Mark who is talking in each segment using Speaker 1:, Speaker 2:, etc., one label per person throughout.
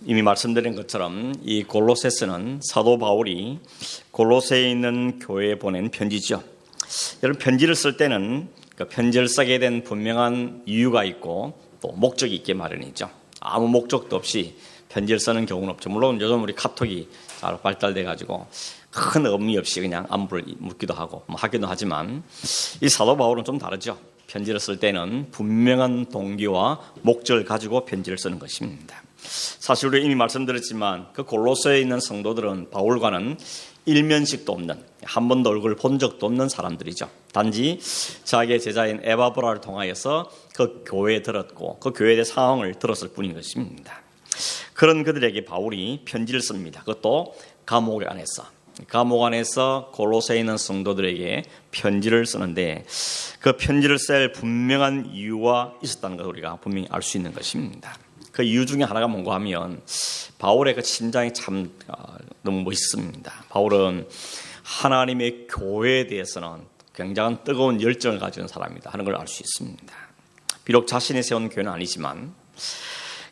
Speaker 1: 이미 말씀드린 것처럼 이 골로새서는 사도 바울이 골로새에 있는 교회에 보낸 편지죠. 여러분, 편지를 쓸 때는 그 편지를 쓰게 된 분명한 이유가 있고 또 목적이 있게 마련이죠. 아무 목적도 없이 편지를 쓰는 경우는 없죠. 물론 요즘 우리 카톡이 잘 발달돼 가지고 큰 의미 없이 그냥 안부를 묻기도 하고 하기도 하지만 이 사도 바울은 좀 다르죠. 편지를 쓸 때는 분명한 동기와 목적을 가지고 편지를 쓰는 것입니다. 사실 우리 이미 말씀드렸지만 그 골로새에 있는 성도들은 바울과는 일면식도 없는, 한 번도 얼굴을 본 적도 없는 사람들이죠. 단지 자기의 제자인 에바브라를 통하여서 그 교회에 들었고 그 교회의 상황을 들었을 뿐인 것입니다. 그런 그들에게 바울이 편지를 씁니다. 그것도 감옥 안에서 골로새에 있는 성도들에게 편지를 쓰는데 그 편지를 쓸 분명한 이유가 있었다는 것을 우리가 분명히 알 수 있는 것입니다. 그 이유 중에 하나가 뭔가 하면 바울의 그 심장이 참 너무 멋있습니다. 바울은 하나님의 교회에 대해서는 굉장한 뜨거운 열정을 가진 사람이다 하는 걸 알 수 있습니다. 비록 자신이 세운 교회는 아니지만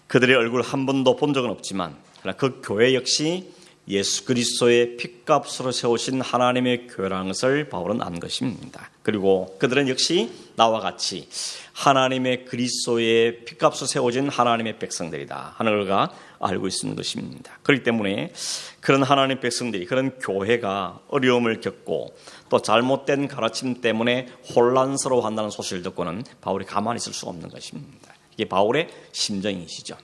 Speaker 1: 그들의 얼굴 한 번도 본 적은 없지만 그 교회 역시 예수 그리스도의 핏값으로 세우신 하나님의 교회라는 것을 바울은 안 것입니다. 그리고 그들은 역시 나와 같이 하나님의 그리스도의 핏값으로 세워진 하나님의 백성들이다 하는 걸 알고 있는 것입니다. 그렇기 때문에 그런 하나님 백성들이, 그런 교회가 어려움을 겪고 또 잘못된 가르침 때문에 혼란스러워한다는 소식을 듣고는 바울이 가만히 있을 수가 없는 것입니다. 이게 바울의 심정이시죠.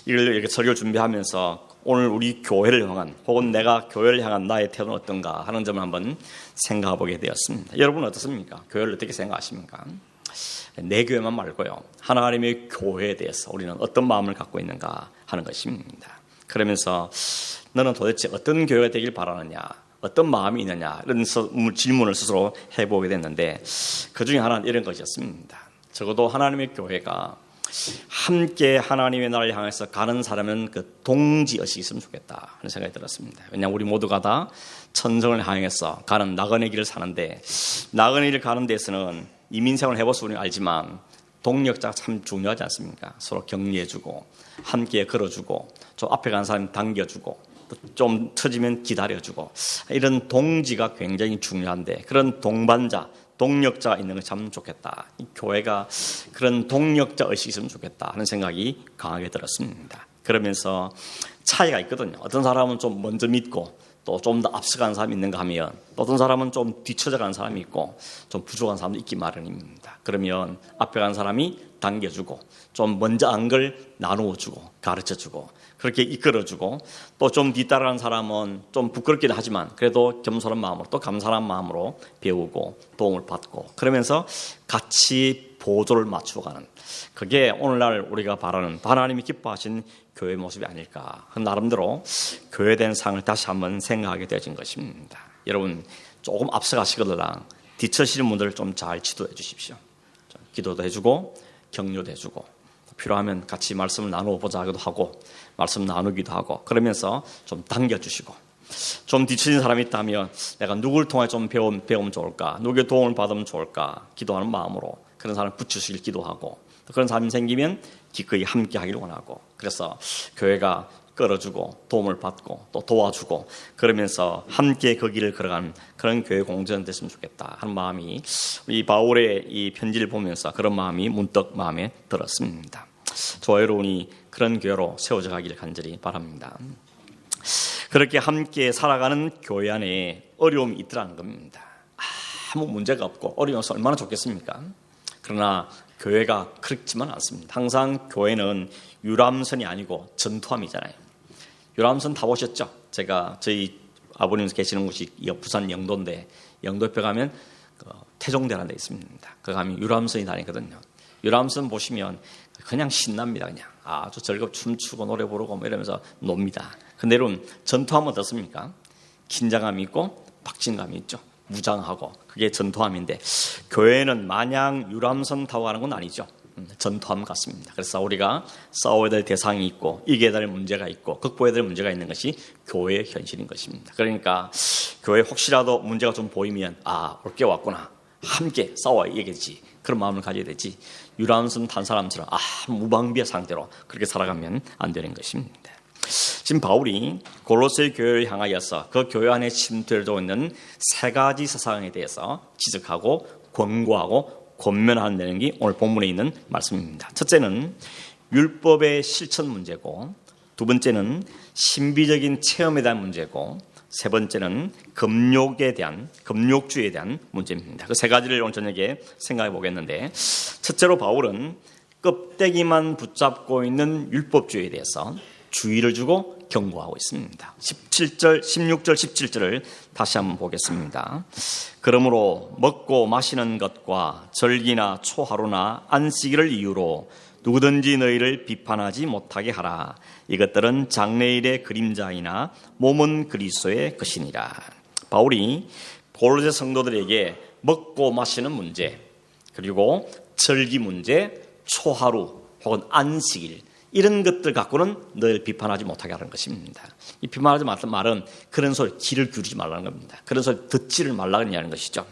Speaker 1: 이걸 이렇게 설교를 준비하면서 오늘 우리 교회를 향한, 혹은 내가 교회를 향한 나의 태도는 어떤가 하는 점을 한번 생각해 보게 되었습니다. 여러분은 어떻습니까? 교회를 어떻게 생각하십니까? 내 교회만 말고요, 하나님의 교회에 대해서 우리는 어떤 마음을 갖고 있는가 하는 것입니다. 그러면서 너는 도대체 어떤 교회가 되길 바라느냐, 어떤 마음이 있느냐, 이런 질문을 스스로 해보게 됐는데 그 중에 하나는 이런 것이었습니다. 적어도 하나님의 교회가 함께 하나님의 나라를 향해서 가는 사람은 그 동지의식이 있으면 좋겠다 하는 생각이 들었습니다. 왜냐하면 우리 모두가 다 천성을 향해서 가는 나그네 길을 사는데, 나그네 길을 가는 데서는 이민생활을 해봐서 우리는 알지만 동력자가 참 중요하지 않습니까? 서로 격려해주고 함께 걸어주고 좀 앞에 가는 사람 당겨주고 좀 처지면 기다려주고, 이런 동지가 굉장히 중요한데 그런 동반자, 동력자가 있는 건 참 좋겠다. 이 교회가 그런 동력자 의식이 있으면 좋겠다 하는 생각이 강하게 들었습니다. 그러면서 차이가 있거든요. 어떤 사람은 좀 먼저 믿고 또 좀 더 앞서가는 사람이 있는가 하면 또 어떤 사람은 좀 뒤쳐져 가는 사람이 있고 좀 부족한 사람도 있기 마련입니다. 그러면 앞에 가는 사람이 당겨주고 좀 먼저 안 걸 나누어주고 가르쳐주고 그렇게 이끌어주고, 또 좀 뒤따라가는 사람은 좀 부끄럽긴 하지만 그래도 겸손한 마음으로 또 감사한 마음으로 배우고 도움을 받고, 그러면서 같이 보조를 맞춰가는, 그게 오늘날 우리가 바라는 하나님이 기뻐하신 교회의 모습이 아닐까. 나름대로 교회된 상을 다시 한번 생각하게 되어진 것입니다. 여러분, 조금 앞서가시거나 뒤처시는 분들을 좀 잘 지도해 주십시오. 기도도 해주고 격려도 해주고, 필요하면 같이 말씀을 나누어보자 하기도 하고 말씀 나누기도 하고, 그러면서 좀 당겨주시고, 좀 뒤처진 사람이 있다면 내가 누구를 통해 좀 배우면 좋을까, 누구의 도움을 받으면 좋을까 기도하는 마음으로 그런 사람을 붙이시길 기도하고, 그런 사람이 생기면 기꺼이 함께 하기를 원하고, 그래서 교회가 끌어주고 도움을 받고 또 도와주고 그러면서 함께 그 길을 걸어가는 그런 교회 공전 됐으면 좋겠다 하는 마음이, 이 바울의 이 편지를 보면서 그런 마음이 문득 마음에 들었습니다. 저와 여러분이 그런 교회로 세워져 가기를 간절히 바랍니다. 그렇게 함께 살아가는 교회 안에 어려움이 있더라는 겁니다. 아무 문제가 없고 어려움이 없어서 얼마나 좋겠습니까? 그러나 교회가 그렇지만 않습니다. 항상 교회는 유람선이 아니고 전투함이잖아요. 유람선 타보셨죠? 제가 저희 아버님 계시는 곳이 부산 영도인데, 영도에 가면 태종대라는 데 있습니다. 그 가면 유람선이 다니거든요. 유람선 보시면 그냥 신납니다. 그냥 아주 즐겁게 춤추고 노래 부르고 뭐 이러면서 놉니다. 근데 여러분, 전투함은 어떻습니까? 긴장감이 있고 박진감이 있죠. 무장하고, 그게 전투함인데 교회는 마냥 유람선 타고 가는 건 아니죠. 전투함 같습니다. 그래서 우리가 싸워야 될 대상이 있고 이겨야 될 문제가 있고 극복해야 될 문제가 있는 것이 교회의 현실인 것입니다. 그러니까 교회 혹시라도 문제가 좀 보이면 올 게 왔구나, 함께 싸워야 이기겠지, 그런 마음을 가져야 되지. 유람선 탄 사람처럼 무방비의 상태로 그렇게 살아가면 안 되는 것입니다. 지금 바울이 골로새 교회를 향하여서 그 교회 안에 침투되어 있는 세 가지 사상에 대해서 지적하고 권고하고 권면한다는 게 오늘 본문에 있는 말씀입니다. 첫째는 율법의 실천 문제고, 두 번째는 신비적인 체험에 대한 문제고, 세 번째는 금욕주에 대한 문제입니다. 그 세 가지를 오늘 저녁에 생각해 보겠는데, 첫째로 바울은 껍데기만 붙잡고 있는 율법주의에 대해서 주의를 주고 경고하고 있습니다. 16절, 17절을 다시 한번 보겠습니다. 그러므로 먹고 마시는 것과 절기나 초하루나 안식일을 이유로 누구든지 너희를 비판하지 못하게 하라. 이것들은 장래일의 그림자이나 몸은 그리스도의 것이니라. 바울이 골로새 성도들에게 먹고 마시는 문제, 그리고 절기 문제, 초하루 혹은 안식일, 이런 것들 갖고는 늘 비판하지 못하게 하는 것입니다. 이 비판하지 말라는 말은 그런 소리 귀를 기울이지 말라는 겁니다. 그런 소리 듣지를 말라는 것이죠.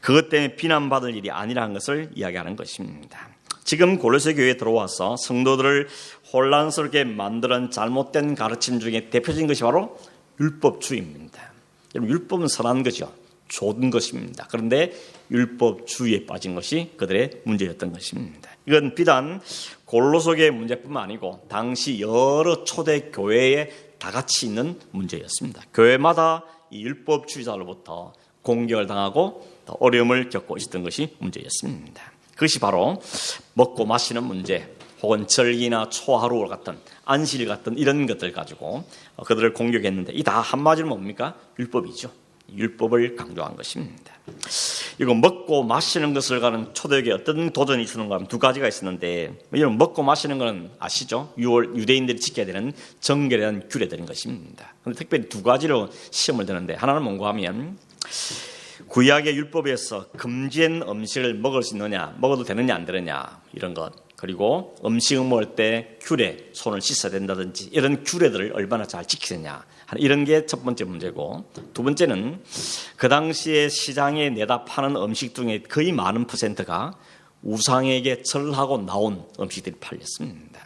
Speaker 1: 그것 때문에 비난받을 일이 아니라는 것을 이야기하는 것입니다. 지금 골로새 교회에 들어와서 성도들을 혼란스럽게 만드는 잘못된 가르침 중에 대표적인 것이 바로 율법주의입니다. 여러분, 율법은 선한 거죠. 좋은 것입니다. 그런데 율법주의에 빠진 것이 그들의 문제였던 것입니다. 이건 비단 골로새 문제뿐만 아니고 당시 여러 초대 교회에 다 같이 있는 문제였습니다. 교회마다 이 율법주의자로부터 공격을 당하고 어려움을 겪고 있었던 것이 문제였습니다. 그것이 바로 먹고 마시는 문제, 혹은 절기나 초하루 같은 안식일 같은 이런 것들 가지고 그들을 공격했는데, 이 다 한마디로 뭡니까? 율법이죠. 율법을 강조한 것입니다. 이거 먹고 마시는 것을 가는 초대교회 어떤 도전이 있었는가 하면 두 가지가 있었는데, 이런 먹고 마시는 것은 아시죠? 유대인들이 지켜야 되는 정결에 대한 규례들인 것입니다. 그런데 특별히 두 가지로 시험을 드는데, 하나는 뭔가 하면 구약의 율법에서 금지한 음식을 먹을 수 있느냐, 먹어도 되느냐 안 되느냐 이런 것, 그리고 음식을 먹을 때 규례, 손을 씻어야 된다든지 이런 규례들을 얼마나 잘 지키느냐, 이런 게 첫 번째 문제고, 두 번째는 그 당시에 시장에 내다 파는 음식 중에 거의 많은 퍼센트가 우상에게 절하고 나온 음식들이 팔렸습니다.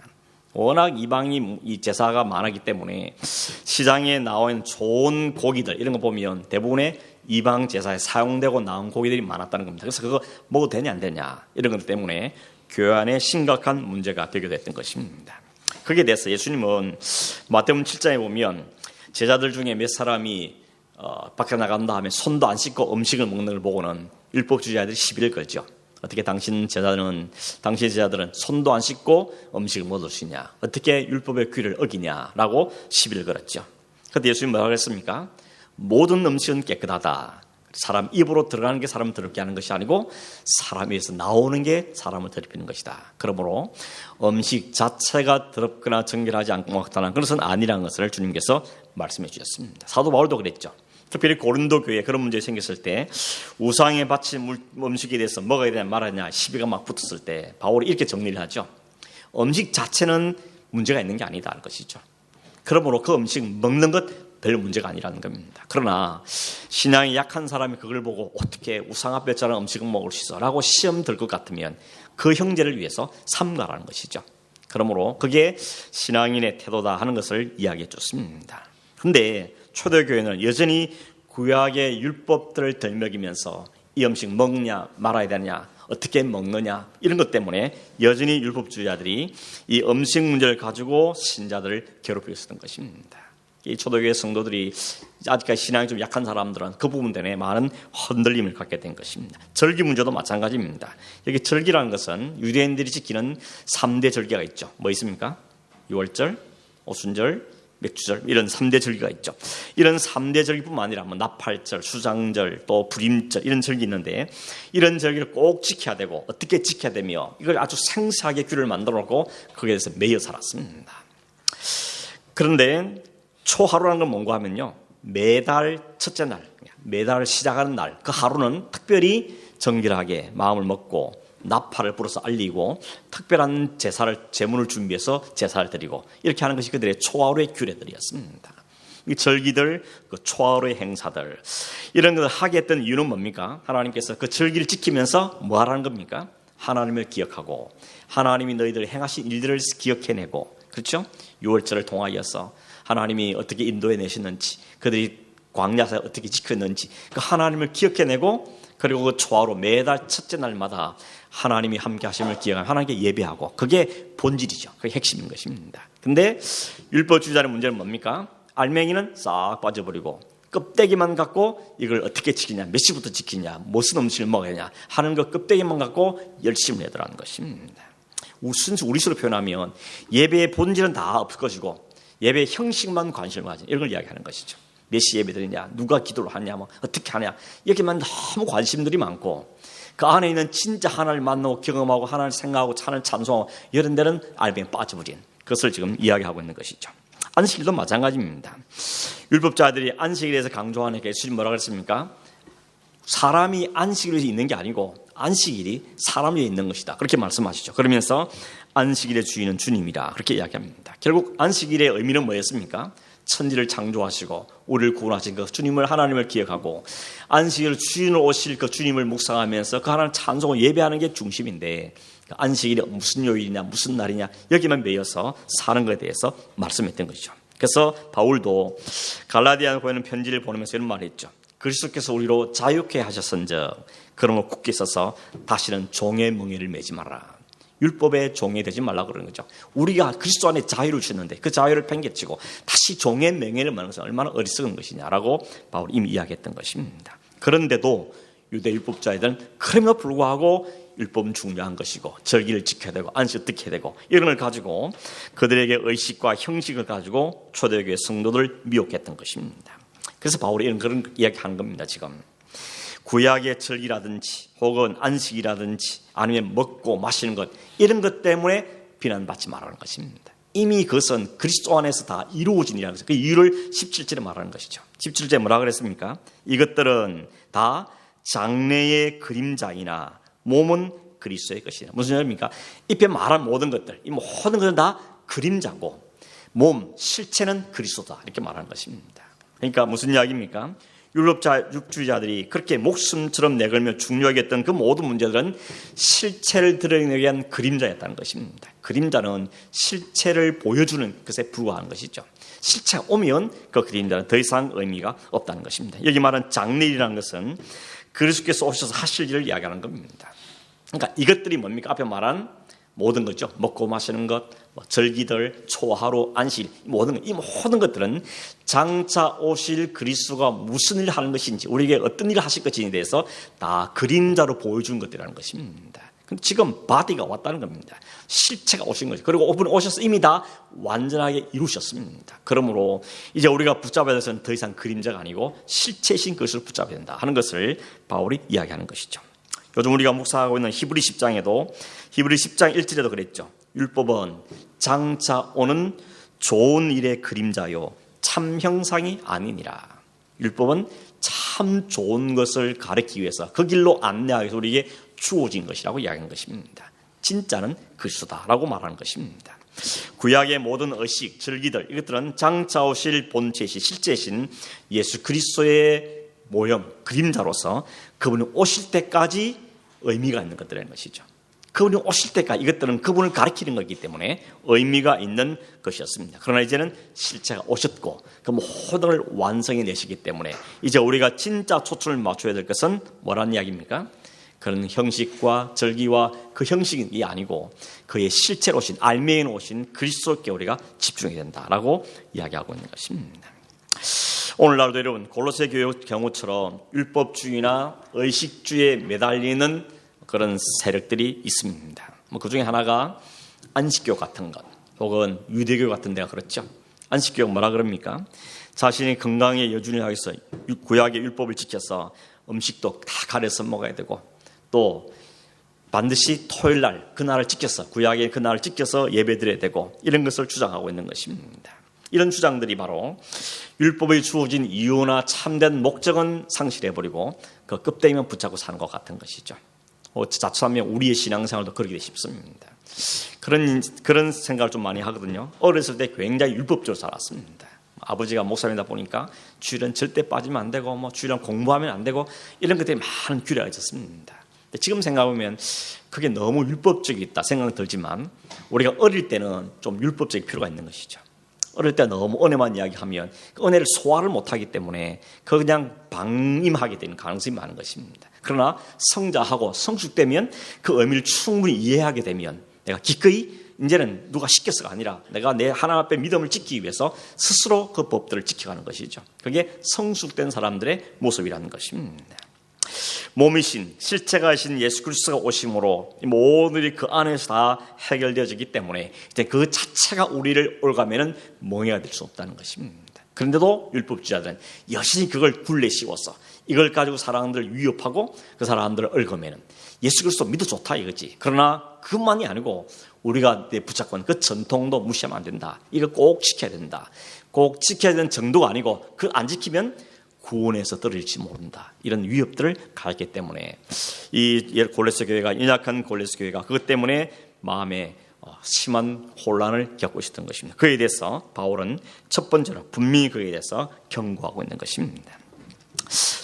Speaker 1: 워낙 이방이 이 제사가 많았기 때문에 시장에 나온 좋은 고기들 이런 거 보면 대부분의 이방 제사에 사용되고 나온 고기들이 많았다는 겁니다. 그래서 그거 먹어도 되냐 안 되냐 이런 것 때문에 교회 안에 심각한 문제가 되게 됐던 것입니다. 거기에 대해서 예수님은 마태복음 7장에 보면 제자들 중에 몇 사람이 밖에 나간다 하면 손도 안 씻고 음식을 먹는 걸 보고는 율법주의자들이 시비를 걸죠. 어떻게 당신의 제자들은 손도 안 씻고 음식을 먹을 수 있냐, 어떻게 율법의 규례를 어기냐라고 시비를 걸었죠. 그런데 예수님이 뭐라고 했습니까? 모든 음식은 깨끗하다. 사람 입으로 들어가는 게 사람을 더럽게 하는 것이 아니고 사람 위에서 나오는 게 사람을 더럽히는 것이다. 그러므로 음식 자체가 더럽거나 정결하지 않고 먹다는 그것은 아니라는 것을 주님께서 말씀해 주셨습니다. 사도 바울도 그랬죠. 특별히 고린도 교회에 그런 문제가 생겼을 때, 우상에 바친 음식에 대해서 먹어야 되냐 말아야 되냐 시비가 막 붙었을 때 바울이 이렇게 정리를 하죠. 음식 자체는 문제가 있는 게 아니다는 것이죠. 그러므로 그 음식 먹는 것 별 문제가 아니라는 겁니다. 그러나 신앙이 약한 사람이 그걸 보고 어떻게 우상 앞에 자는 음식은 먹을 수 있어 라고 시험 들 것 같으면 그 형제를 위해서 삼가라는 것이죠. 그러므로 그게 신앙인의 태도다 하는 것을 이야기해 줬습니다. 그런데 초대교회는 여전히 구약의 율법들을 덜먹이면서 이 음식 먹냐 말아야 되냐 어떻게 먹느냐 이런 것 때문에 여전히 율법주의자들이 이 음식 문제를 가지고 신자들을 괴롭히고 있었던 것입니다. 이 초대교회 성도들이 아직까지 신앙이 좀 약한 사람들은 그 부분 때문에 많은 흔들림을 갖게 된 것입니다. 절기 문제도 마찬가지입니다. 여기 절기라는 것은 유대인들이 지키는 3대 절기가 있죠. 뭐 있습니까? 유월절, 오순절, 맥주절 이런 3대 절기가 있죠. 이런 3대 절기뿐만 아니라 뭐 나팔절, 수장절, 또 불임절 이런 절기 있는데 이런 절기를 꼭 지켜야 되고 어떻게 지켜야 되며 이걸 아주 생생하게 규례를 만들어 놓고 거기에서 매여 살았습니다. 그런데 초하루라는 건 뭔가 하면요, 매달 첫째 날, 매달 시작하는 날, 그 하루는 특별히 정결하게 마음을 먹고 나팔을 불어서 알리고 특별한 제문을 준비해서 제사를 드리고 이렇게 하는 것이 그들의 초하루의 규례들이었습니다. 이 절기들, 그 초하루의 행사들 이런 것을 하게 했던 이유는 뭡니까? 하나님께서 그 절기를 지키면서 뭐 하라는 겁니까? 하나님을 기억하고 하나님이 너희들 행하신 일들을 기억해내고, 그렇죠? 6월절을 통하여서 하나님이 어떻게 인도해 내셨는지, 그들이 광야에서 어떻게 지켰는지 그 하나님을 기억해내고, 그리고 그 초하루 매달 첫째 날마다 하나님이 함께 하심을 기억하며 하나님께 예배하고, 그게 본질이죠. 그게 핵심인 것입니다. 근데 율법주의자의 문제는 뭡니까? 알맹이는 싹 빠져버리고 껍데기만 갖고 이걸 어떻게 지키냐, 몇 시부터 지키냐, 무슨 음식을 먹어야 하는 그 껍데기만 갖고 열심히 하더라는 것입니다. 우리 수로 표현하면 예배의 본질은 다 없을 것이고 예배의 형식만 관심을 가진, 이런 걸 이야기하는 것이죠. 몇 시 예배 드리냐, 누가 기도를 하냐, 뭐 어떻게 하냐, 여기만 너무 관심들이 많고 그 안에 있는 진짜 하나님을 만나고 경험하고 하나님을 생각하고 하나님을 찬송하고 이런 데는 알맹이 빠져버린 것을 지금 이야기하고 있는 것이죠. 안식일도 마찬가지입니다. 율법자들이 안식일에 대해서 강조하는 게 예수님 뭐라고 했습니까? 사람이 안식일에 있는 게 아니고 안식일이 사람 위에 있는 것이다, 그렇게 말씀하시죠. 그러면서 안식일의 주인은 주님이라 그렇게 이야기합니다. 결국 안식일의 의미는 뭐였습니까? 천지를 창조하시고 우리를 구원하신 그 주님을, 하나님을 기억하고 안식일 주인으로 오실 그 주님을 묵상하면서 그 하나님 찬송을 예배하는 게 중심인데, 안식일이 무슨 요일이냐, 무슨 날이냐, 여기만 매여서 사는 것에 대해서 말씀했던 것이죠. 그래서 바울도 갈라디아 교회는 편지를 보내면서 이런 말을 했죠. 그리스도께서 우리로 자유케 하셨은즉 그런 걸 굳게 써서 다시는 종의 멍에를 매지 마라. 율법의 종이 되지 말라고 그러는 거죠. 우리가 그리스도 안에 자유를 주는데 그 자유를 팽개치고 다시 종의 맹해를 만드는 것은 얼마나 어리석은 것이냐라고 바울이 이미 이야기했던 것입니다. 그런데도 유대 율법자들은 그럼에도 불구하고 율법은 중요한 것이고 절기를 지켜야 되고 안식을 지켜야 되고 이런 걸 가지고 그들에게 의식과 형식을 가지고 초대교회 성도들을 미혹했던 것입니다. 그래서 바울이 그런 이야기하는 겁니다. 지금 구약의 절기라든지 혹은 안식이라든지 아니면 먹고 마시는 것, 이런 것 때문에 비난받지 말라는 것입니다. 이미 그것은 그리스도 안에서 다 이루어진 일이라는 것이죠. 그 이유를 17절에 말하는 것이죠. 17절에 뭐라 그랬습니까? 이것들은 다 장래의 그림자이나 몸은 그리스도의 것이다. 무슨 말입니까? 이편 말한 모든 것들, 이 모든 것은 다 그림자고 몸, 실체는 그리스도다, 이렇게 말하는 것입니다. 그러니까 무슨 이야기입니까? 율법주의자들이 그렇게 목숨처럼 내걸며 중요하게 했던 그 모든 문제들은 실체를 드러내기 위한 그림자였다는 것입니다. 그림자는 실체를 보여주는 것에 불과한 것이죠. 실체가 오면 그 그림자는 더 이상 의미가 없다는 것입니다. 여기 말한 장래일이라는 것은 그리스도께서 오셔서 하실 일을 이야기하는 겁니다. 그러니까 이것들이 뭡니까? 앞에 말한 모든 거죠. 먹고 마시는 것, 절기들, 초하루, 안식, 이 모든 것들은 장차 오실 그리스도가 무슨 일을 하는 것인지, 우리에게 어떤 일을 하실 것인지에 대해서 다 그림자로 보여주는 것들이라는 것입니다. 지금 바디가 왔다는 겁니다. 실체가 오신 거죠. 그리고 오분 오셔서 이미 다 완전하게 이루셨습니다. 그러므로 이제 우리가 붙잡아야 될 것은 더 이상 그림자가 아니고 실체이신 것을 붙잡아야 된다 하는 것을 바울이 이야기하는 것이죠. 요즘 우리가 묵상하고 있는 히브리 10장에도 히브리 10장 1절에도 그랬죠. 율법은 장차 오는 좋은 일의 그림자요 참 형상이 아니니라. 율법은 참 좋은 것을 가르치기 위해서 그 길로 안내하기 위해서 우리에게 주어진 것이라고 이야기하는 것입니다. 진짜는 그리스도다라고 말하는 것입니다. 구약의 모든 의식, 절기들, 이것들은 장차 오실 본체이신 실제이신 예수 그리스도의 모형, 그림자로서 그분이 오실 때까지 의미가 있는 것들이라는 것이죠. 그분이 오실 때까지 이것들은 그분을 가리키는 것이기 때문에 의미가 있는 것이었습니다. 그러나 이제는 실체가 오셨고 그 모든 걸 완성해 내시기 때문에 이제 우리가 진짜 초점을 맞춰야 될 것은 뭐라는 이야기입니까? 그런 형식과 절기와 그 형식이 아니고 그의 실체로 오신, 알맹이로 오신 그리스도께 우리가 집중해야 된다라고 이야기하고 있는 것입니다. 오늘날도 여러분 골로새 교회 경우처럼 율법주의나 의식주의에 매달리는 그런 세력들이 있습니다. 그 중에 하나가 안식교 같은 것, 혹은 유대교 같은 데가 그렇죠. 안식교가 뭐라 그럽니까? 자신이 건강에 여준을 하겠어 구약의 율법을 지켜서 음식도 다 가려서 먹어야 되고 또 반드시 토요일 날 그날을 지켜서 구약의 그날을 지켜서 예배드려야 되고 이런 것을 주장하고 있는 것입니다. 이런 주장들이 바로 율법에 주어진 이유나 참된 목적은 상실해버리고 그 껍데기만 붙잡고 사는 것 같은 것이죠. 자칫하면 우리의 신앙생활도 그러게 싶습니다. 그런 생각을 좀 많이 하거든요. 어렸을 때 굉장히 율법적으로 살았습니다. 아버지가 목사님이다 보니까 주일은 절대 빠지면 안 되고 주일은 공부하면 안 되고 이런 것들이 많은 규례가 있었습니다. 지금 생각하면 그게 너무 율법적이다 생각 들지만 우리가 어릴 때는 좀 율법적일 필요가 있는 것이죠. 어릴 때 너무 은혜만 이야기하면 그 은혜를 소화를 못하기 때문에 그냥 방임하게 되는 가능성이 많은 것입니다. 그러나 성자하고 성숙되면 그 의미를 충분히 이해하게 되면 내가 기꺼이 이제는 누가 시켜서가 아니라 내가 내 하나님 앞에 믿음을 지키기 위해서 스스로 그 법들을 지켜가는 것이죠. 그게 성숙된 사람들의 모습이라는 것입니다. 몸이신 실체가이신 예수 그리스도가 오심으로 모든 일이 그 안에서 다 해결되어지기 때문에 이제 그 자체가 우리를 올가매는 멍해가 될 수 없다는 것입니다. 그런데도 율법주의자들은 여신이 그걸 굴레 씌워서 이걸 가지고 사람들을 위협하고 그 사람들을 얽어매는 예수 그리스도 믿어 좋다 이거지. 그러나 그것만이 아니고 우리가 붙잡고 있는 그 전통도 무시하면 안 된다. 이거 꼭 지켜야 된다. 꼭 지켜야 되는 정도가 아니고 그 안 지키면 구원에서 떨어질지 모른다. 이런 위협들을 가졌기 때문에 이 골로새 교회가 연약한 골로새 교회가 그것 때문에 마음에 심한 혼란을 겪고 있었던 것입니다. 그에 대해서 바울은 첫 번째로 분명히 그에 대해서 경고하고 있는 것입니다.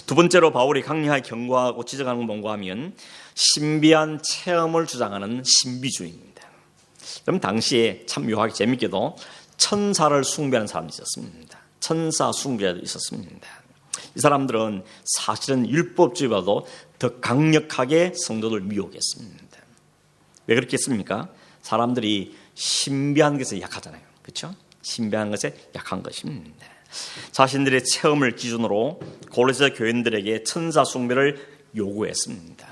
Speaker 1: 두 번째로 바울이 강력하게 경고하고 지적하는 건 뭔가 하면 신비한 체험을 주장하는 신비주의입니다. 그럼 당시에 참 묘하게 재밌게도 천사를 숭배하는 사람이 있었습니다. 천사 숭배자도 있었습니다. 이 사람들은 사실은 율법주의보다도 더 강력하게 성도들 미혹했습니다. 왜 그렇게 했습니까? 사람들이 신비한 것에 약하잖아요. 그렇죠? 신비한 것에 약한 것입니다. 자신들의 체험을 기준으로 골로새 교인들에게 천사 숭배를 요구했습니다.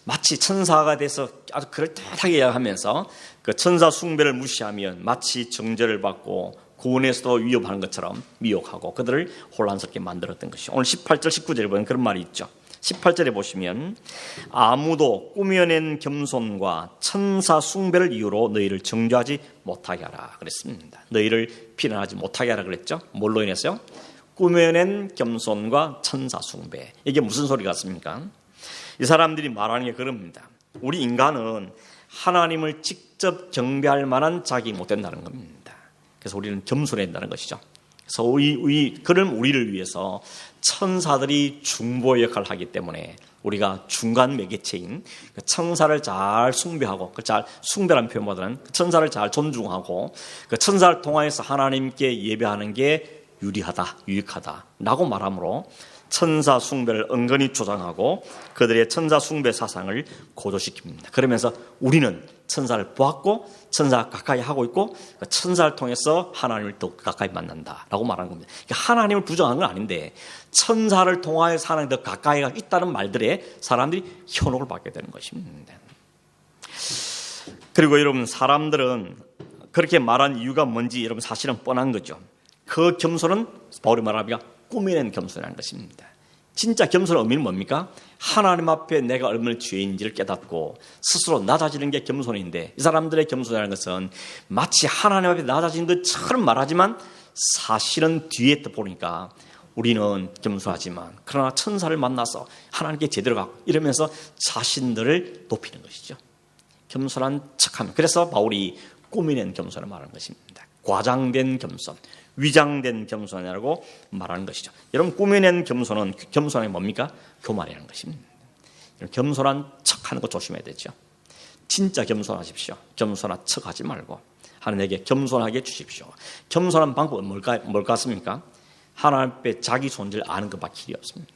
Speaker 1: 마치 천사가 돼서 아주 그럴듯하게 이야기하면서 그 천사 숭배를 무시하면 마치 정죄를 받고 구원에서도 위협하는 것처럼 미혹하고 그들을 혼란스럽게 만들었던 것이죠. 오늘 18절 19절에 보면 그런 말이 있죠. 18절에 보시면 아무도 꾸며낸 겸손과 천사 숭배를 이유로 너희를 정죄하지 못하게 하라 그랬습니다. 너희를 비난하지 못하게 하라 그랬죠. 뭘로 인해서요? 꾸며낸 겸손과 천사 숭배. 이게 무슨 소리 같습니까? 이 사람들이 말하는 게 그럽니다. 우리 인간은 하나님을 직접 경배할 만한 자격이 못 된다는 겁니다. 그래서 우리는 겸손해야 된다는 것이죠. 그래서 그럼 우리를 위해서 천사들이 중보 역할을 하기 때문에 우리가 중간 매개체인 천사를 잘 숭배하고 잘 숭배라는 표현보다는 천사를 잘 존중하고 그 천사를 통하여서 하나님께 예배하는 게 유리하다, 유익하다라고 말하므로 천사 숭배를 은근히 조장하고 그들의 천사 숭배 사상을 고조시킵니다. 그러면서 우리는 천사를 보았고 천사가 가까이 하고 있고 천사를 통해서 하나님을 더 가까이 만난다라고 말하는 겁니다. 하나님을 부정하는 건 아닌데 천사를 통하여서 하나님 더 가까이가 있다는 말들에 사람들이 현혹을 받게 되는 것입니다. 그리고 여러분 사람들은 그렇게 말한 이유가 뭔지 여러분 사실은 뻔한 거죠. 그 겸손은 바울이 말하기가 꾸며낸 겸손이라는 것입니다. 진짜 겸손의 의미는 뭡니까? 하나님 앞에 내가 얼마나 죄인지를 깨닫고 스스로 낮아지는 게 겸손인데 이 사람들의 겸손이라는 것은 마치 하나님 앞에 낮아지는 것처럼 말하지만 사실은 뒤에 또 보니까 우리는 겸손하지만 그러나 천사를 만나서 하나님께 제대로 가고 이러면서 자신들을 높이는 것이죠. 겸손한 척하면 그래서 바울이 꾸며낸 겸손을 말하는 것입니다. 과장된 겸손, 위장된 겸손이라고 말하는 것이죠. 여러분 꾸며낸 겸손은 겸손이 뭡니까? 교만이라는 것입니다. 겸손한 척하는 거 조심해야 되죠. 진짜 겸손하십시오. 겸손한 척하지 말고 하나님에게 겸손하게 주십시오. 겸손한 방법은 뭘 같습니까? 하나님 앞에 자기 존재를 아는 것밖에 길이 없습니다.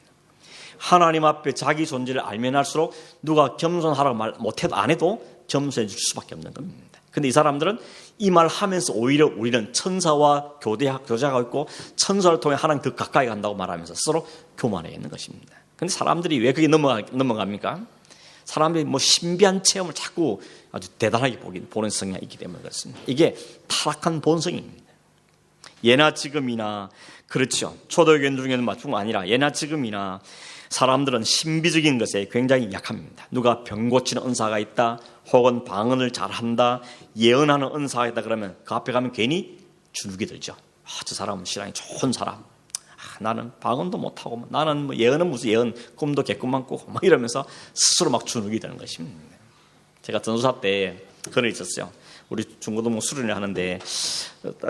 Speaker 1: 하나님 앞에 자기 존재를 알면 할수록 누가 겸손하라고 말 못해도 안 해도 겸손해 줄 수밖에 없는 겁니다. 근데 이 사람들은 이 말 하면서 오히려 우리는 천사와 교제하고 있고 천사를 통해 하나님 더 가까이 간다고 말하면서 스스로 교만해 있는 것입니다. 근데 사람들이 왜 그게 넘어갑니까? 사람들이 신비한 체험을 자꾸 아주 대단하게 보는 성향이 있기 때문에 그렇습니다. 이게 타락한 본성입니다. 예나 지금이나 그렇죠. 초대교인 중에는 뿐 아니라 예나 지금이나 사람들은 신비적인 것에 굉장히 약합니다. 누가 병 고치는 은사가 있다 혹은 방언을 잘한다 예언하는 은사가 있다 그러면 그 앞에 가면 괜히 주눅이 들죠. 저 사람은 신앙이 좋은 사람. 나는 방언도 못하고 나는 예언은 무슨 예언 꿈도 개꿈만 꾸고 이러면서 스스로 막 주눅이 드는 것입니다. 제가 전도사 때 그런 일 있었어요. 우리 중고등부 수련회 하는데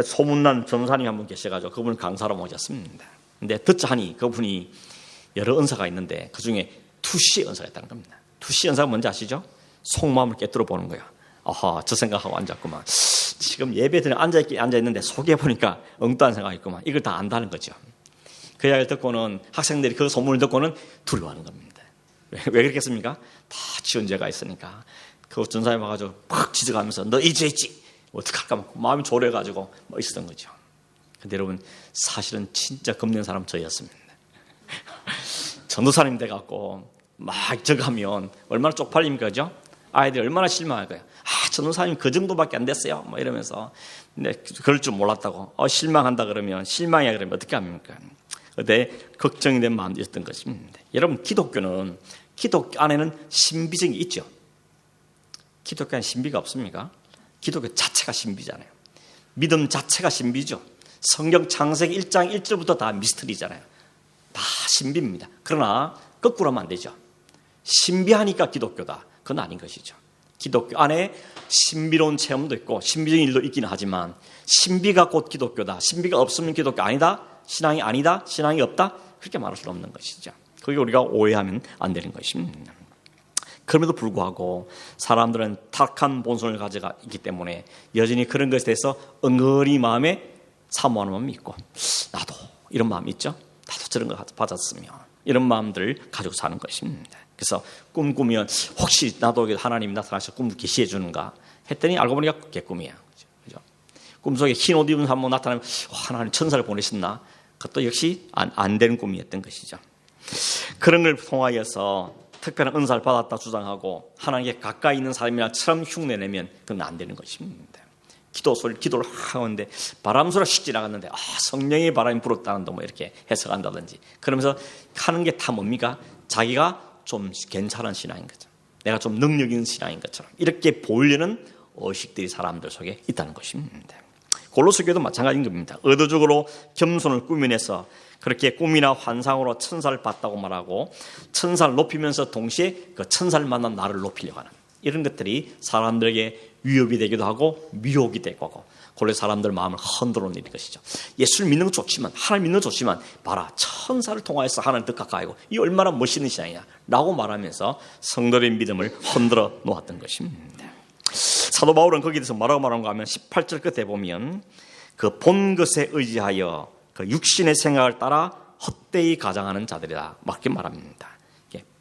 Speaker 1: 소문난 전사님 한 분 계셔가지고 그분을 강사로 모셨습니다. 근데 듣자 하니 그분이 여러 은사가 있는데 그중에 투시의 은사가 있다는 겁니다. 2시 연사가 뭔지 아시죠? 속마음을 깨뜨려 보는 거야. 아하, 저 생각하고 앉았구만. 지금 예배드리는 앉아있는데 속에 보니까 엉뚱한 생각이 있구만. 이걸 다 안다는 거죠. 그 이야기를 듣고는 학생들이 그 소문을 듣고는 두려워하는 겁니다. 왜 그렇겠습니까? 다 지은 죄가 있으니까. 그 전사님 와가지고 팍 지적하면서 너 이 죄 있지? 어떡할까 막 마음이 졸여가지고 뭐 있었던 거죠. 근데 여러분 사실은 진짜 겁낸 사람 저였습니다. 전도사님 돼갖고 막 저가면 얼마나 쪽팔립니까, 그죠? 아이들이 얼마나 실망할 거예요. 전도사님 그 정도밖에 안 됐어요. 뭐 이러면서. 근데 그럴 줄 몰랐다고. 실망한다 그러면, 실망이야 그러면 어떻게 합니까? 그때 걱정이 된 마음이었던 것입니다. 여러분, 기독교 안에는 신비성이 있죠. 기독교는 신비가 없습니까? 기독교 자체가 신비잖아요. 믿음 자체가 신비죠. 성경 창세기 1장 1절부터 다 미스터리잖아요. 다 신비입니다. 그러나 거꾸로 하면 안 되죠. 신비하니까 기독교다. 그건 아닌 것이죠. 기독교 안에 신비로운 체험도 있고 신비적인 일도 있기는 하지만 신비가 곧 기독교다. 신비가 없으면 기독교 아니다. 신앙이 아니다. 신앙이 없다. 그렇게 말할 수 없는 것이죠. 그게 우리가 오해하면 안 되는 것입니다. 그럼에도 불구하고 사람들은 탁한 본성을 가지고 있기 때문에 여전히 그런 것에 대해서 은근히 마음에 사모하는 마음이 있고 나도 이런 마음이 있죠. 나도 저런 거 받았으면 이런 마음들을 가지고 사는 것입니다. 그래서 꿈 꾸면 혹시 나도 하나님이 나타나서 꿈을 계시해 주는가 했더니 알고 보니까 그게 꿈이야. 그죠? 꿈속에 흰 옷 입은 사람 나타나면 하나님 천사를 보내셨나? 그것도 역시 안 되는 꿈이었던 것이죠. 그런 걸 통하여서 특별한 은사를 받았다 주장하고 하나님께 가까이 있는 사람이라처럼 흉내내면 그건 안 되는 것입니다. 기도를 하는데 바람 소리가 씩 지나갔는데 성령의 바람이 불었다는데 뭐 이렇게 해석한다든지 그러면서 하는 게 다 뭡니까? 자기가 좀 괜찮은 신앙인 거죠. 내가 좀 능력 있는 신앙인 것처럼 이렇게 보이려는 의식들이 사람들 속에 있다는 것입니다. 골로새 교회도 마찬가지인 겁니다. 의도적으로 겸손을 꾸며내서 그렇게 꿈이나 환상으로 천사를 봤다고 말하고 천사를 높이면서 동시에 그 천사를 만난 나를 높이려고 하는 이런 것들이 사람들에게 위협이 되기도 하고 미혹이 되고 하고 골로새 사람들 마음을 흔들어 놓는 것이죠. 예수를 믿는 건 좋지만 하나님 믿는 건 좋지만 봐라 천사를 통하여서 하나님 더 가까이 하고 이 얼마나 멋있는 신앙이냐 라고 말하면서 성도의 믿음을 흔들어 놓았던 것입니다. 사도 바울은 거기에 대해서 뭐라고 말하는가 하면 18절 끝에 보면 그 본 것에 의지하여 그 육신의 생각을 따라 헛되이 가장하는 자들이다 맞게 말합니다.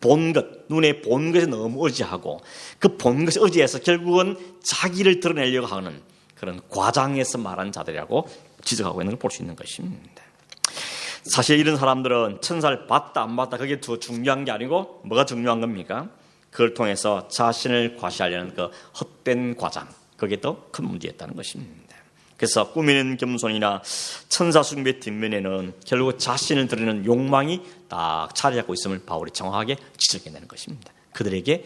Speaker 1: 본 것, 눈에 본 것에 너무 의지하고 그 본 것에 의지해서 결국은 자기를 드러내려고 하는 그런 과장해서 말하는 자들이라고 지적하고 있는 걸 볼 수 있는 것입니다. 사실 이런 사람들은 천사를 봤다 안 봤다 그게 더 중요한 게 아니고 뭐가 중요한 겁니까? 그걸 통해서 자신을 과시하려는 그 헛된 과장 그게 더 큰 문제였다는 것입니다. 그래서 꾸미는 겸손이나 천사 숭배 뒷면에는 결국 자신을 드리는 욕망이 딱 자리 잡고 있음을 바울이 정확하게 지적해내는 것입니다. 그들에게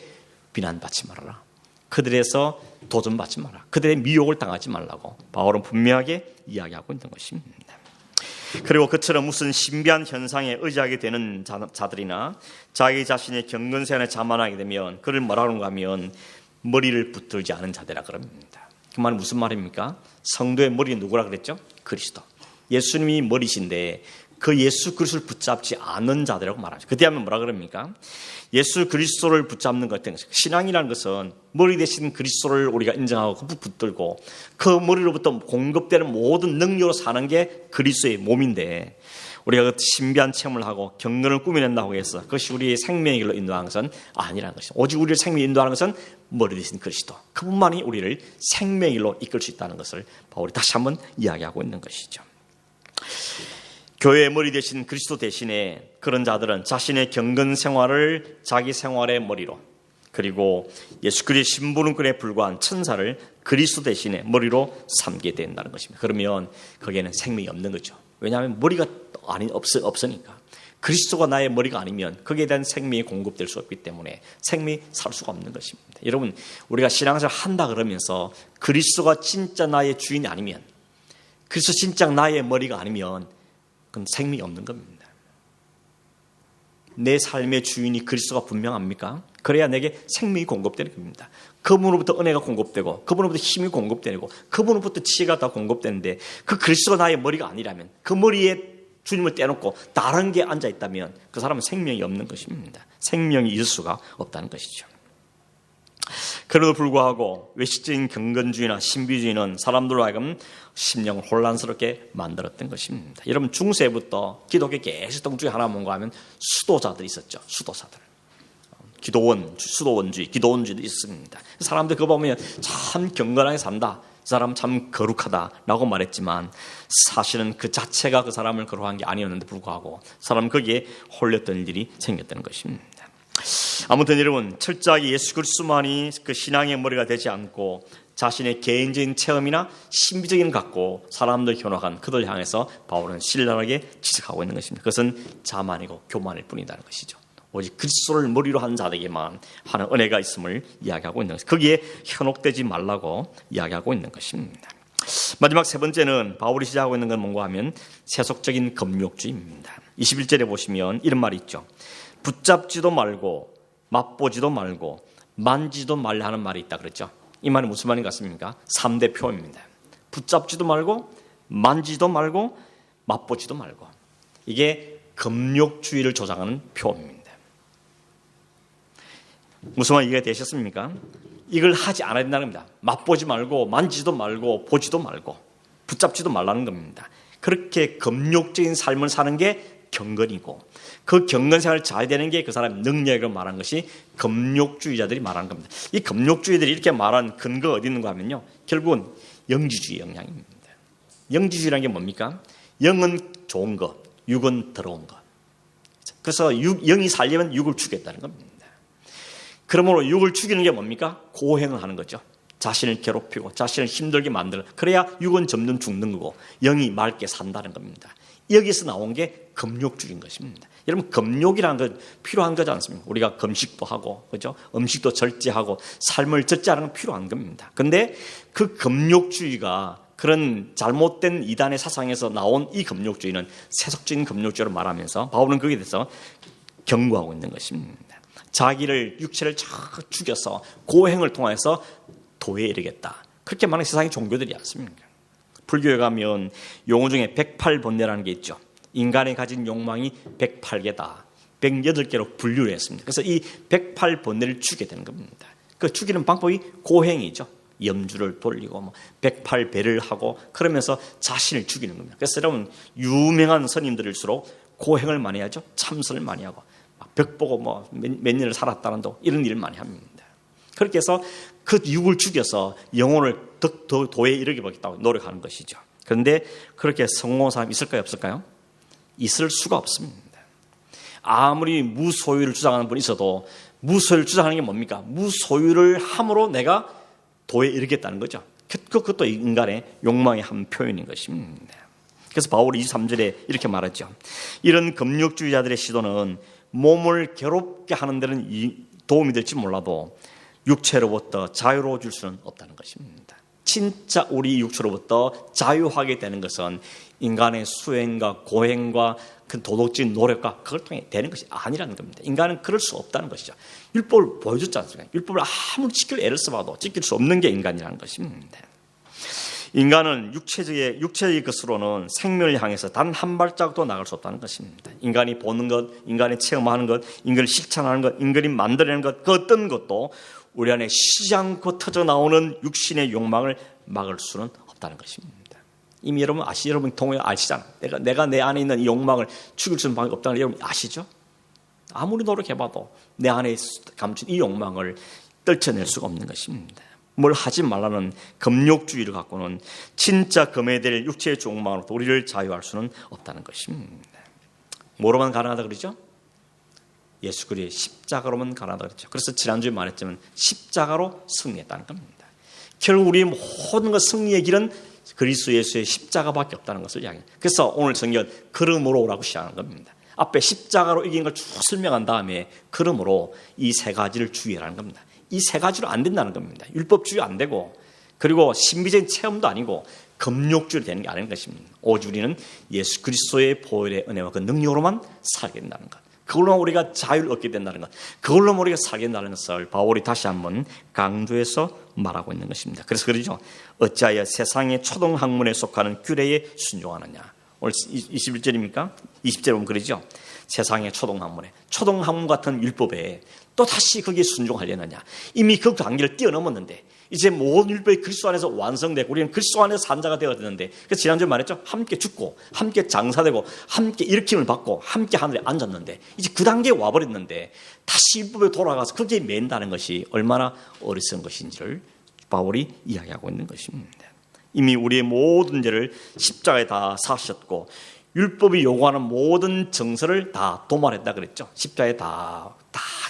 Speaker 1: 비난받지 말아라. 그들에서 도전받지 마라. 그들의 미혹을 당하지 말라고 바울은 분명하게 이야기하고 있는 것입니다. 그리고 그처럼 무슨 신비한 현상에 의지하게 되는 자들이나 자기 자신의 경건세안에 자만하게 되면 그를 뭐라고 하면 머리를 붙들지 않은 자들이라 그럽니다. 그 말은 무슨 말입니까? 성도의 머리는 누구라 그랬죠? 그리스도. 예수님이 머리신데 그 예수 그리스도를 붙잡지 않는 자들이라고 말하죠. 그때 하면 뭐라 그럽니까? 예수 그리스도를 붙잡는 것 같은 신앙이라는 것은 머리 대신 그리스도를 우리가 인정하고 그 붙들고 그 머리로부터 공급되는 모든 능력으로 사는 게 그리스도의 몸인데 우리가 그 신비한 체험을 하고 경건을 꾸며낸다고 해서 그것이 우리의 생명의 길로 인도하는 것은 아니라는 것이죠. 오직 우리를 생명에 인도하는 것은 머리 대신 그리스도. 그분만이 우리를 생명의 길로 이끌 수 있다는 것을 바울이 다시 한번 이야기하고 있는 것이죠. 교회의 머리 대신 그리스도 대신에 그런 자들은 자신의 경건 생활을 자기 생활의 머리로 그리고 예수 그리스도의 심부름꾼에 불과한 천사를 그리스도 대신에 머리로 삼게 된다는 것입니다. 그러면 거기에는 생명이 없는 거죠. 왜냐하면 머리가 없으니까. 그리스도가 나의 머리가 아니면 거기에 대한 생명이 공급될 수 없기 때문에 생명이 살 수가 없는 것입니다. 여러분 우리가 신앙생활 한다 그러면서 그리스도가 진짜 나의 주인이 아니면 그리스도 진짜 나의 머리가 아니면 그건 생명이 없는 겁니다. 내 삶의 주인이 그리스도가 분명합니까? 그래야 내게 생명이 공급되는 겁니다. 그분으로부터 은혜가 공급되고 그분으로부터 힘이 공급되고 그분으로부터 지혜가 다 공급되는데 그 그리스도가 나의 머리가 아니라면 그 머리에 주님을 떼놓고 다른 게 앉아있다면 그 사람은 생명이 없는 것입니다. 생명이 있을 수가 없다는 것이죠. 그래도 불구하고 외식적인 경건주의나 신비주의는 사람들로 하여금 심령을 혼란스럽게 만들었던 것입니다. 여러분 중세부터 기독교 계시던 중에 하나 뭔가 하면 수도자들이 있었죠. 수도자들. 수도원주의, 기도원주의도 있습니다. 사람들 그거 보면 참 경건하게 산다. 그 사람 참 거룩하다라고 말했지만 사실은 그 자체가 그 사람을 거룩한 게 아니었는데 불구하고 사람은 거기에 홀렸던 일이 생겼다는 것입니다. 아무튼 여러분 철저하게 예수 그리스도만이 그 신앙의 머리가 되지 않고 자신의 개인적인 체험이나 신비적인 갖고 사람들 현혹한 그들 향해서 바울은 신랄하게 지적하고 있는 것입니다. 그것은 자만이고 교만일 뿐이라는 것이죠. 오직 그리스도를 머리로 한 자에게만 하는 은혜가 있음을 이야기하고 있는 것입니다. 거기에 현혹되지 말라고 이야기하고 있는 것입니다. 마지막 세 번째는 바울이 시작하고 있는 건 뭔가 하면 세속적인 금욕주의입니다. 21절에 보시면 이런 말이 있죠. 붙잡지도 말고 맛보지도 말고 만지도 말라 하는 말이 있다 그랬죠. 이 말이 무슨 말인 것 같습니까? 3대 표입니다. 붙잡지도 말고 만지도 말고 맛보지도 말고. 이게 금욕주의를 조장하는 표입니다. 무슨 말 이해가 되셨습니까? 이걸 하지 않아야 된다는 겁니다. 맛보지 말고 만지도 말고 보지도 말고 붙잡지도 말라는 겁니다. 그렇게 금욕적인 삶을 사는 게 경건이고 그 경건생활을 잘 되는 게 그 사람의 능력이라고 말한 것이 금욕주의자들이 말하는 겁니다. 이 금욕주의들이 이렇게 말한 근거가 어디 있는가 하면요. 결국은 영지주의 영향입니다. 영지주의라는 게 뭡니까? 영은 좋은 것, 육은 더러운 것. 그래서 영이 살려면 육을 죽였다는 겁니다. 그러므로 육을 죽이는 게 뭡니까? 고행을 하는 거죠. 자신을 괴롭히고 자신을 힘들게 만들어. 그래야 육은 점점 죽는 거고 영이 맑게 산다는 겁니다. 여기서 나온 게 금욕주의인 것입니다. 여러분 금욕이라는 건 필요한 거지 않습니까? 우리가 금식도 하고 그죠? 음식도 절제하고 삶을 절제하는 건 필요한 겁니다. 그런데 그 금욕주의가 그런 잘못된 이단의 사상에서 나온 이 금욕주의는 세속적인 금욕주의로 말하면서 바울은 거기에 대해서 경고하고 있는 것입니다. 자기를 육체를 쫙 죽여서 고행을 통해서 도에 이르겠다. 그렇게 많은 세상의 종교들이 않습니까? 불교에 가면 용어 중에 108번뇌라는 게 있죠. 인간이 가진 욕망이 108개다. 108개로 분류를 했습니다. 그래서 이 108번뇌를 죽게 되는 겁니다. 그 죽이는 방법이 고행이죠. 염주를 돌리고 108배를 하고 그러면서 자신을 죽이는 겁니다. 그래서 여러분 유명한 스님들일수록 고행을 많이 하죠. 참선을 많이 하고 벽 보고 몇 년을 살았다는 이런 일을 많이 합니다. 그렇게 해서 그 육을 죽여서 영혼을 더 도에 이르게하겠다고 노력하는 것이죠. 그런데 그렇게 성공한 사람이 있을까요? 없을까요? 있을 수가 없습니다. 아무리 무소유를 주장하는 분이 있어도 무소유를 주장하는 게 뭡니까? 무소유를 함으로 내가 도에 이르겠다는 거죠. 그것도 인간의 욕망의 한 표현인 것입니다. 그래서 바울이 23절에 이렇게 말하죠. 이런 금욕주의자들의 시도는 몸을 괴롭게 하는 데는 도움이 될지 몰라도 육체로부터 자유로워질 수는 없다는 것입니다. 진짜 우리 육체로부터 자유하게 되는 것은 인간의 수행과 고행과 그 도덕적인 노력과 그걸 통해 되는 것이 아니라는 겁니다. 인간은 그럴 수 없다는 것이죠. 율법을 보여줬지 않습니까? 율법을 아무리 지킬 애를 써봐도 지킬 수 없는 게 인간이라는 것입니다. 인간은 육체의 것으로는 생명을 향해서 단 한 발자국도 나갈 수 없다는 것입니다. 인간이 보는 것, 인간이 체험하는 것, 인간이 실천하는 것, 인간이 만들어내는 것, 그 어떤 것도 우리 안에 쉬지 않고 터져 나오는 육신의 욕망을 막을 수는 없다는 것입니다. 이미 여러분 동호회 아시잖아요. 내가 내 안에 있는 이 욕망을 죽일 수 있는 방법이 없다는 걸 여러분 아시죠? 아무리 노력해봐도 내 안에 감춘 이 욕망을 떨쳐낼 수가 없는 것입니다. 뭘 하지 말라는 금욕주의를 갖고는 진짜 금해야 될 육체의 욕망으로부터 우리를 자유할 수는 없다는 것입니다. 뭐로만 가능하다 그러죠? 예수 그리스도의 십자가로만 가능하다 그랬죠. 그래서 지난주에 말했지만 십자가로 승리했다는 겁니다. 결국 우리의 모든 것 승리의 길은 그리스도 예수의 십자가밖에 없다는 것을 이야기해요. 그래서 오늘 성경 그러므로라고 시작하는 겁니다. 앞에 십자가로 이긴 걸 쭉 설명한 다음에 그러므로 이 세 가지를 주의하라는 겁니다. 이 세 가지로 안 된다는 겁니다. 율법주의 안 되고 그리고 신비적인 체험도 아니고 금욕주의 되는 게 아닌 것입니다. 오직 우리는 예수 그리스도의 보혈의 은혜와 그 능력으로만 살게 된다는 것. 그걸로 우리가 자유를 얻게 된다는 것. 그걸로 우리가 살게 된다는 것을 바울이 다시 한번 강조해서 말하고 있는 것입니다. 그래서 그러죠. 어찌하여 세상의 초등학문에 속하는 규례에 순종하느냐. 오늘 21절입니까? 20절에 보면 그러죠. 세상의 초동학문 같은 율법에 또 다시 거기에 순종하려느냐. 이미 그 단계를 뛰어넘었는데 이제 모든 율법이 그리스도 안에서 완성되고 우리는 그리스도 안에서 산자가 되었는데, 그래서 지난주에 말했죠. 함께 죽고 함께 장사되고 함께 일으킴을 받고 함께 하늘에 앉았는데 이제 그 단계에 와버렸는데 다시 율법에 돌아가서 거기에 맨다는 것이 얼마나 어리석은 것인지를 바울이 이야기하고 있는 것입니다. 이미 우리의 모든 죄를 십자가에 다 사셨고 율법이 요구하는 모든 정서를 다 도말했다 그랬죠. 십자가에 다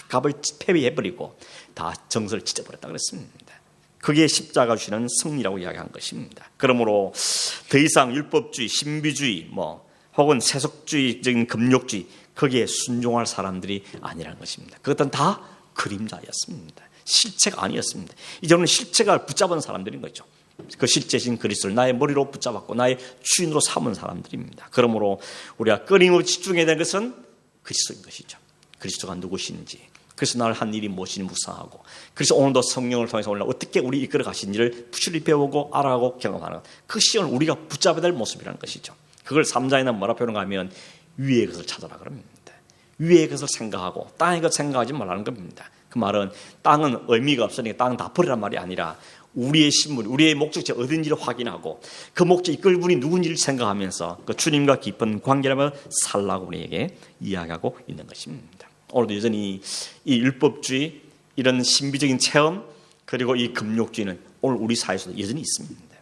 Speaker 1: 값을 패배해버리고 다 정서를 찢어버렸다 그랬습니다. 그게 십자가 주시는 승리라고 이야기한 것입니다. 그러므로 더 이상 율법주의, 신비주의, 혹은 세속주의적인 금욕주의 거기에 순종할 사람들이 아니라는 것입니다. 그것은 다 그림자였습니다. 실체가 아니었습니다. 이제는 실체가 붙잡은 사람들인 거죠. 그 실제신 그리스도를 나의 머리로 붙잡았고 나의 주인으로 삼은 사람들입니다. 그러므로 우리가 끊임없이 집중해야 되는 것은 그리스도인 것이죠. 그리스도가 누구신지, 그래서 나를 한 일이 무엇인지 묵상하고, 그래서 오늘도 성령을 통해서 오늘 어떻게 우리 이끌어 가신지를 부실히 배우고 알아가고 경험하는 그 시간을 우리가 붙잡아야 될 모습이라는 것이죠. 그걸 3장에는 뭐라 표현하는가 하면 위의 것을 찾아라 그럽니다. 위의 것을 생각하고 땅의 것 생각하지 말라는 겁니다. 그 말은 땅은 의미가 없으니까 땅 다 버리란 말이 아니라 우리의 신분, 우리의 목적지가 어딘지를 확인하고 그 목적 이끌 분이 누군지를 생각하면서 그 주님과 깊은 관계라며 살라고 우리에게 이야기하고 있는 것입니다. 오늘도 여전히 이 율법주의, 이런 신비적인 체험, 그리고 이 금욕주의는 오늘 우리 사회에서도 여전히 있습니다.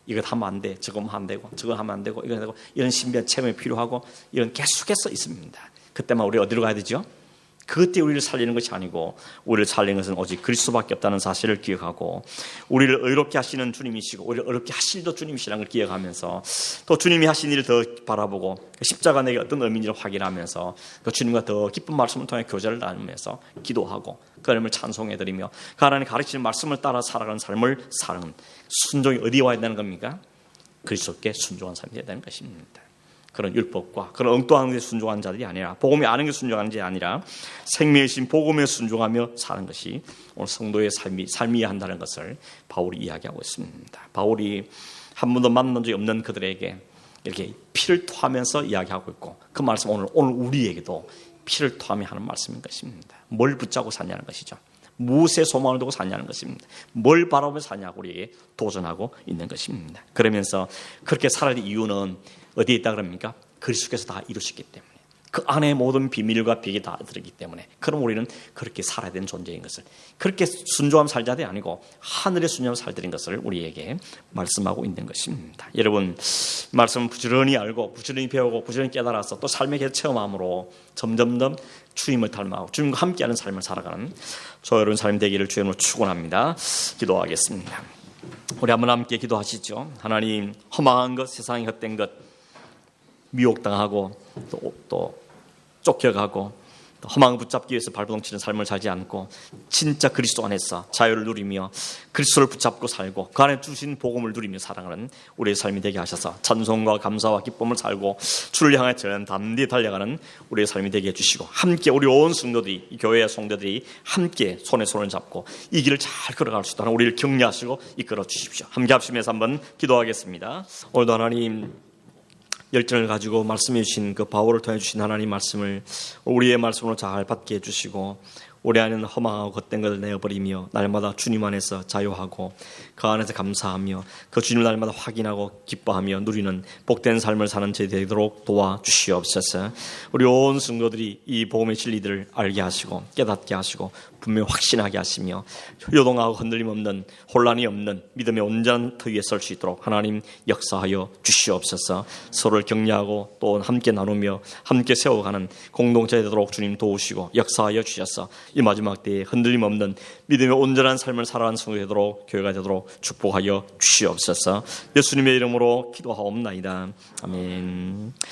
Speaker 1: 이것 하면 안 돼, 저거 하면 안 되고, 저거 하면 안 되고, 이거 되고, 이런 신비한 체험이 필요하고, 이런 계속해서 있습니다. 그때만 우리 어디로 가야 되죠? 그때 우리를 살리는 것이 아니고 우리를 살리는 것은 오직 그리스도밖에 없다는 사실을 기억하고, 우리를 의롭게 하시는 주님이시고 우리를 어렵게 하실도 주님이시라는 걸 기억하면서 또 주님이 하신 일을 더 바라보고 십자가 내게 어떤 의미인지를 확인하면서 그 주님과 더 깊은 말씀을 통해 교제를 나누면서 기도하고 그 하나님을 찬송해드리며 그 하나님 가르치는 말씀을 따라 살아가는 삶을 사는 순종이 어디에 와야 되는 겁니까? 그리스도께 순종한 삶이 되야 되는 것입니다. 그런 율법과 그런 엉뚱한 데 순종하는 자들이 아니라, 복음이 아는 게 순종하는 자들이 아니라 생명이신 복음에 순종하며 사는 것이 오늘 성도의 삶이어야 한다는 것을 바울이 이야기하고 있습니다. 바울이 한 번도 만난 적이 없는 그들에게 이렇게 피를 토하면서 이야기하고 있고, 그 말씀 오늘 우리에게도 피를 토하며 하는 말씀인 것입니다. 뭘 붙잡고 사냐는 것이죠. 무엇에 소망을 두고 사냐는 것입니다. 뭘 바라보며 사냐고 우리에게 도전하고 있는 것입니다. 그러면서 그렇게 살아야 될 이유는 어디에 있다 그럽니까? 그리스도께서 다 이루셨기 때문에, 그 안에 모든 비밀과 비밀이 다 들어있기 때문에, 그럼 우리는 그렇게 살아야 되는 존재인 것을, 그렇게 순종하며 살자들이 아니고 하늘에 순종하며 살자인 것을 우리에게 말씀하고 있는 것입니다. 여러분, 말씀을 부지런히 알고 부지런히 배우고 부지런히 깨달아서 또 삶의 계속 체험함으로 점점점 주님을 닮아가고 주님과 함께하는 삶을 살아가는 저 여러분 삶 되기를 주님으로 축원합니다. 기도하겠습니다. 우리 한번 함께 기도하시죠. 하나님, 허망한 것, 세상에 헛된 것, 미혹당하고 또 쫓겨가고 또 허망을 붙잡기 위해서 발버둥치는 삶을 살지 않고 진짜 그리스도 안에서 자유를 누리며 그리스도를 붙잡고 살고 그 안에 주신 복음을 누리며 살아가는 우리의 삶이 되게 하셔서 찬송과 감사와 기쁨을 살고 주를 향해 담대히 달려가는 우리의 삶이 되게 해주시고, 함께 우리 온 성도들이, 이 교회의 성도들이 함께 손에 손을 잡고 이 길을 잘 걸어갈 수 있도록 우리를 격려하시고 이끌어 주십시오. 함께 합심해서 한번 기도하겠습니다. 오늘도 하나님, 열정을 가지고 말씀해 주신 그 바울을 통해 주신 하나님 말씀을 우리의 말씀으로 잘 받게 해주시고, 우리 안에는 허망하고 헛된 것을 내어버리며 날마다 주님 안에서 자유하고 그 안에서 감사하며 그 주님을 날마다 확인하고 기뻐하며 누리는 복된 삶을 사는 저희 되도록 도와주시옵소서. 우리 온 성도들이 이 복음의 진리들을 알게 하시고 깨닫게 하시고 분명히 확신하게 하시며 요동하고 흔들림 없는, 혼란이 없는 믿음의 온전한 터 위에 설 수 있도록 하나님 역사하여 주시옵소서. 서로를 격려하고 또 함께 나누며 함께 세워가는 공동체 되도록 주님 도우시고 역사하여 주셔서 이 마지막 때에 흔들림 없는 믿음의 온전한 삶을 살아가는 성도 되도록, 교회가 되도록 축복하여 주시옵소서. 예수님의 이름으로 기도하옵나이다. 아멘.